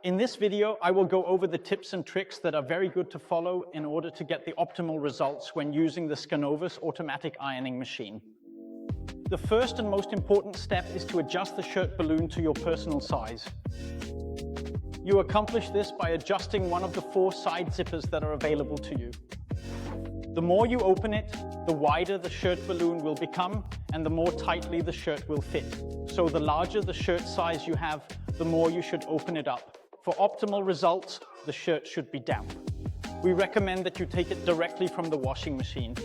In this video, I will go over the tips and tricks that are very good to follow in order to get the optimal results when using the Scanovus Automatic Ironing Machine. The first and most important step is to adjust the shirt balloon to your personal size. You accomplish this by adjusting one of the 4 side zippers that are available to you. The more you open it, the wider the shirt balloon will become and the more tightly the shirt will fit. So the larger the shirt size you have, the more you should open it up. For optimal results, the shirt should be damp. We recommend that you take it directly from the washing machine.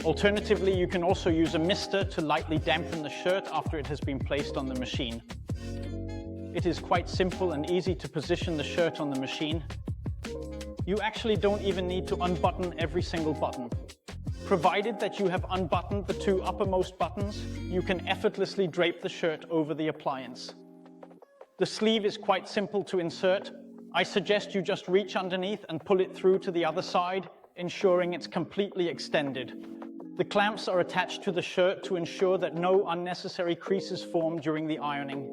Alternatively, you can also use a mister to lightly dampen the shirt after it has been placed on the machine. It is quite simple and easy to position the shirt on the machine. You actually don't even need to unbutton every single button. Provided that you have unbuttoned the 2 uppermost buttons, you can effortlessly drape the shirt over the appliance. The sleeve is quite simple to insert. I suggest you just reach underneath and pull it through to the other side, ensuring it's completely extended. The clamps are attached to the shirt to ensure that no unnecessary creases form during the ironing.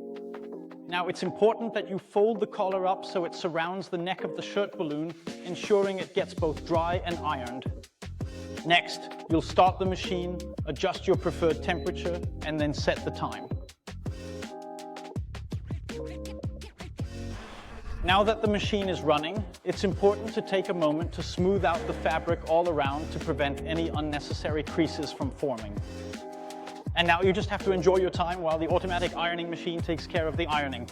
Now, it's important that you fold the collar up so it surrounds the neck of the shirt balloon, ensuring it gets both dry and ironed. Next, you'll start the machine, adjust your preferred temperature, and then set the time. Now that the machine is running, it's important to take a moment to smooth out the fabric all around to prevent any unnecessary creases from forming. And now you just have to enjoy your time while the automatic ironing machine takes care of the ironing.